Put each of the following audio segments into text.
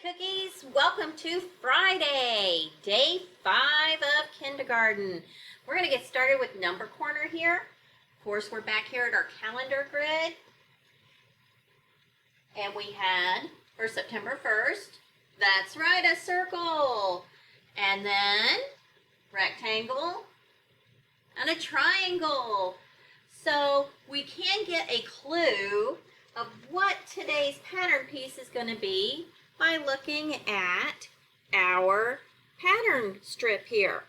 Cookies. Welcome to Friday, day 5 of kindergarten. We're going to get started with number corner here. Of course, we're back here at our calendar grid. And we had, for September 1st, that's right, a circle. And then rectangle and a triangle. So we can get a clue of what today's pattern piece is going to be by looking at our pattern strip here.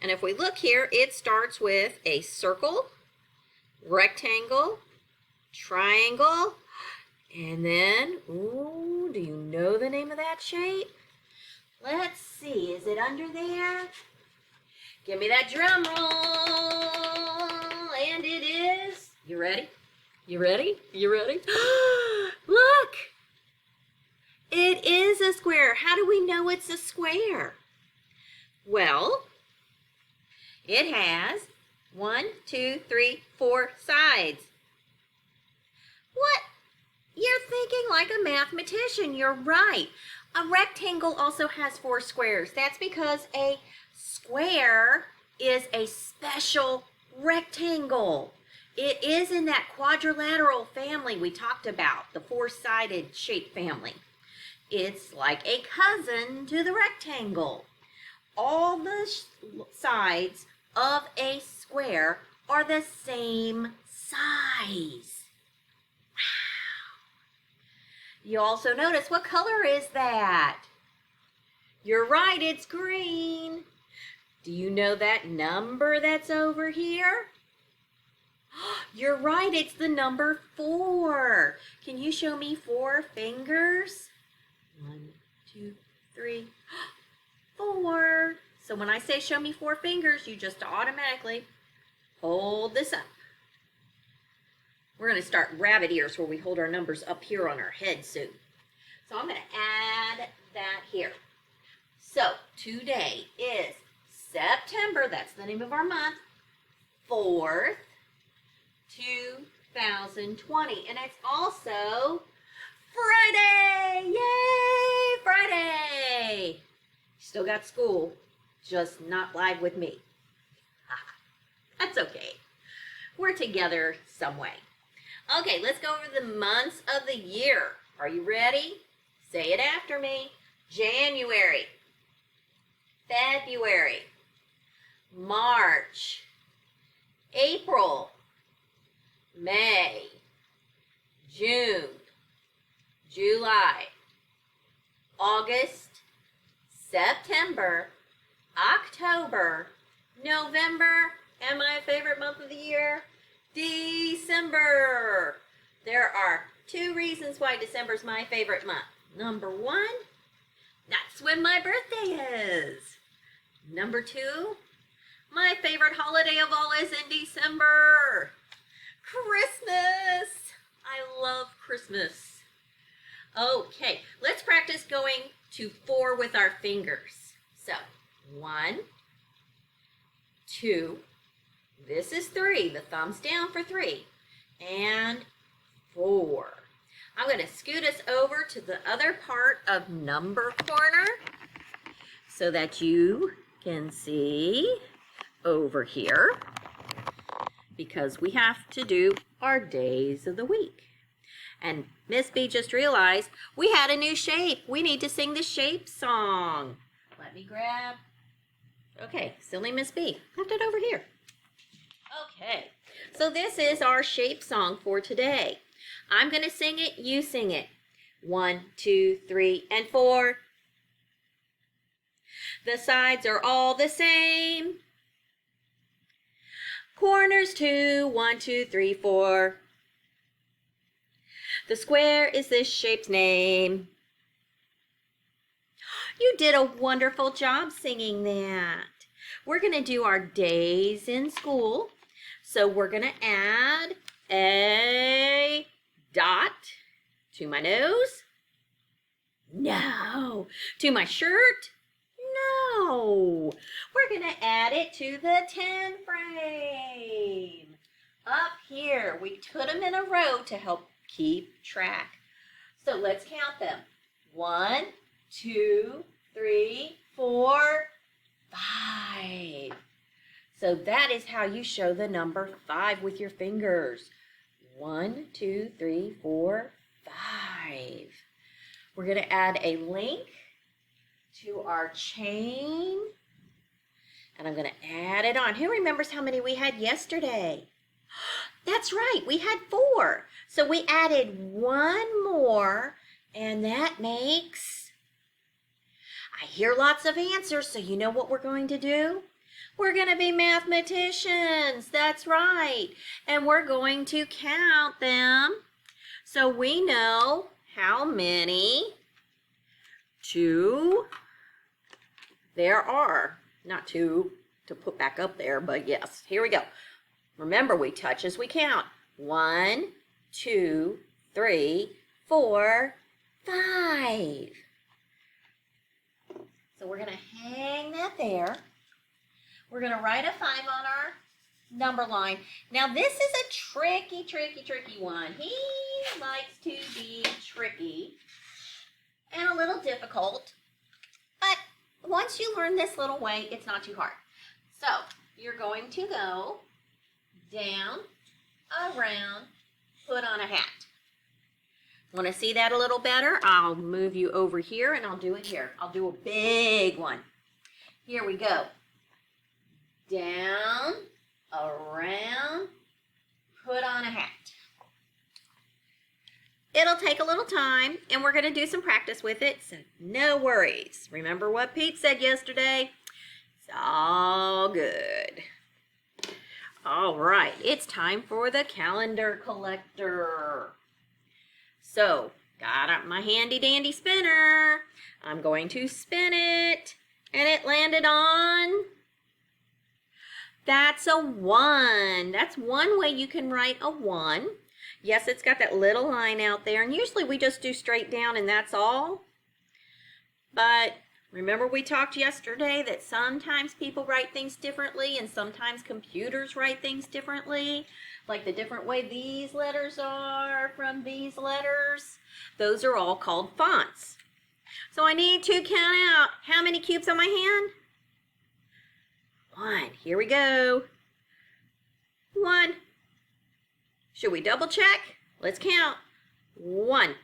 And if we look here, it starts with a circle, rectangle, triangle, and then, ooh, do you know the name of that shape? Let's see, is it under there? Give me that drum roll, and it is. You ready? You ready? You ready? Look! It is a square. How do we know it's a square? Well, it has 1, 2, 3, 4 sides. What? You're thinking like a mathematician. You're right. A rectangle also has 4 squares. That's because a square is a special rectangle. It is in that quadrilateral family we talked about, the 4-sided shape family. It's like a cousin to the rectangle. All the sides of a square are the same size. Wow. You also notice, what color is that? You're right, it's green. Do you know that number that's over here? You're right, it's the number 4. Can you show me 4 fingers? 1, 2, 3, 4. So when I say show me 4 fingers, you just automatically hold this up. We're going to start rabbit ears where we hold our numbers up here on our head soon. So I'm going to add that here. So today is September, that's the name of our month, 4th, 2020. And it's also Friday! Yay! Friday! Still got school, just not live with me. That's okay. We're together some way. Okay, let's go over the months of the year. Are you ready? Say it after me. January, February, March, April, May, June, July, August, September, October, November, and my favorite month of the year, December. There are 2 reasons why December is my favorite month. Number 1, that's when my birthday is. Number 2, my favorite holiday of all is in December. Christmas. I love Christmas. Okay, let's practice going to 4 with our fingers. So, 1, 2, this is 3, the thumb's down for 3, and 4. I'm going to scoot us over to the other part of number corner so that you can see over here, because we have to do our days of the week. And Miss B just realized we had a new shape. We need to sing the shape song. Let me grab. Okay, silly Miss B. Left it over here. Okay, so this is our shape song for today. I'm going to sing it, you sing it. 1, 2, 3, and 4. The sides are all the same. Corners 2, 1, 2, 3, 4. The square is this shape's name. You did a wonderful job singing that. We're going to do our days in school. So we're going to add a dot to my nose. No. To my shirt. No. We're going to add it to the 10 frame. Up here, we put them in a row to help keep track. So let's count them. 1, 2, 3, 4, 5. So that is how you show the number 5 with your fingers. 1, 2, 3, 4, 5. We're going to add a link to our chain. And I'm going to add it on. Who remembers how many we had yesterday? That's right, we had 4. So we added 1 more, and that makes... I hear lots of answers, so you know what we're going to do? We're going to be mathematicians. That's right. And we're going to count them so we know how many 2 there are. Not 2 to put back up there, but yes. Here we go. Remember, we touch as we count. 1, 2, 3, 4, 5. So we're going to hang that there. We're going to write a 5 on our number line. Now this is a tricky one. He likes to be tricky and a little difficult. But once you learn this little way, it's not too hard. So you're going to go down, around, put on a hat. Want to see that a little better? I'll move you over here and I'll do it here. I'll do a big one. Here we go. Down, around, put on a hat. It'll take a little time and we're going to do some practice with it, so no worries. Remember what Pete said yesterday? It's all good. All right, it's time for the calendar collector. So, got up my handy dandy spinner. I'm going to spin it, and it landed on... That's a 1. That's one way you can write a 1. Yes, it's got that little line out there, and usually we just do straight down and that's all. But remember we talked yesterday that sometimes people write things differently and sometimes computers write things differently, like the different way these letters are from these letters. Those are all called fonts. So I need to count out how many cubes on my hand? 1. Here we go. 1. Should we double check? Let's count. 1.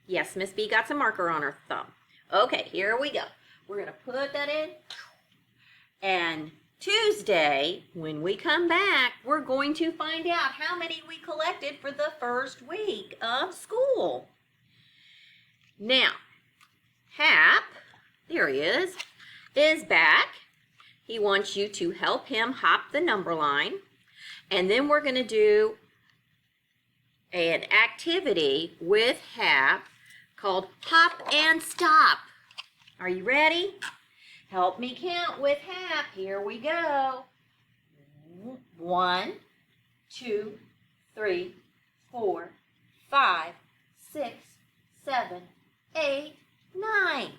Yes, Miss B got some marker on her thumb. Okay, here we go. We're going to put that in. And Tuesday, when we come back, we're going to find out how many we collected for the first week of school. Now, Hap, there he is back. He wants you to help him hop the number line. And then we're going to do an activity with Hap called Hop and Stop. Are you ready? Help me count with Hap. Here we go. 1, 2, 3, 4, 5, 6, 7, 8, 9.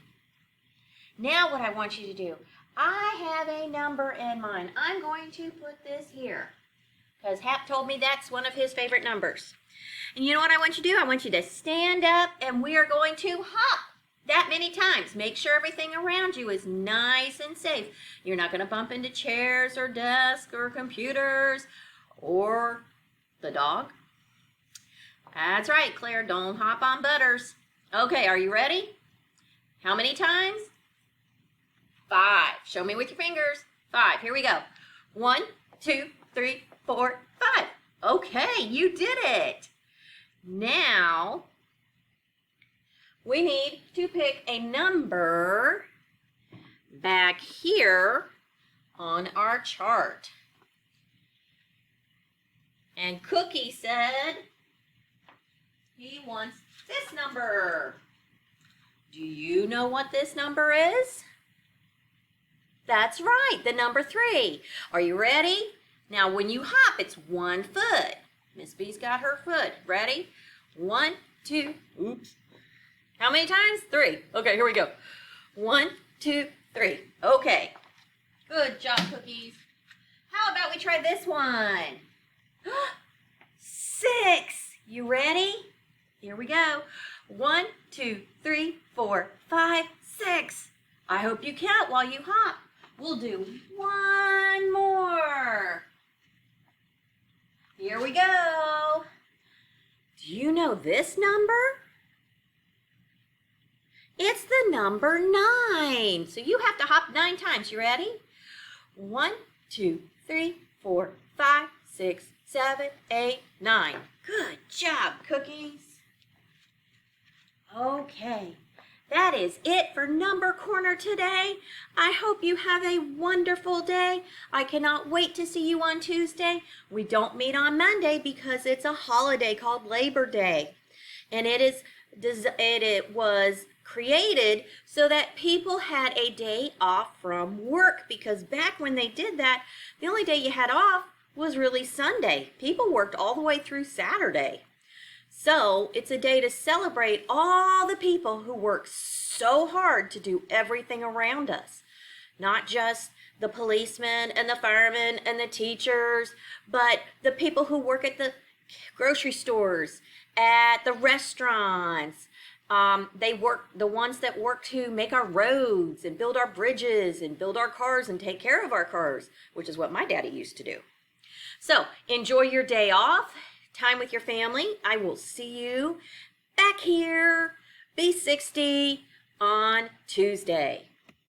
Now what I want you to do, I have a number in mind. I'm going to put this here because Hap told me that's one of his favorite numbers. And you know what I want you to do? I want you to stand up and we are going to hop that many times. Make sure everything around you is nice and safe. You're not going to bump into chairs or desks or computers or the dog. That's right, Claire. Don't hop on butters. Okay, are you ready? How many times? 5. Show me with your fingers. 5. Here we go. 1, 2, 3, 4, 5. Okay, you did it. Now, we need to pick a number back here on our chart. And Cookie said he wants this number. Do you know what this number is? That's right, the number 3. Are you ready? Now, when you hop, it's 1 foot. Miss B's got her foot. Ready? 1, 2, oops. How many times? 3. Okay, here we go. 1, 2, 3. Okay. Good job, Cookies. How about we try this one? 6. You ready? Here we go. 1, 2, 3, 4, 5, 6. I hope you count while you hop. We'll do one more. Here we go. Do you know this number? It's the number 9. So you have to hop 9 times. You ready? 1, 2, 3, 4, 5, 6, 7, 8, 9. Good job, Cookies. Okay, that is it for Number Corner today. I hope you have a wonderful day. I cannot wait to see you on Tuesday. We don't meet on Monday because it's a holiday called Labor Day. And it was created so that people had a day off from work, because back when they did that, the only day you had off was really Sunday. People worked all the way through Saturday. So it's a day to celebrate all the people who work so hard to do everything around us. Not just the policemen and the firemen and the teachers, but the people who work at the grocery stores, at the restaurants. The ones that work to make our roads and build our bridges and build our cars and take care of our cars, which is what my daddy used to do. So enjoy your day off, time with your family. I will see you back here, B60, on Tuesday.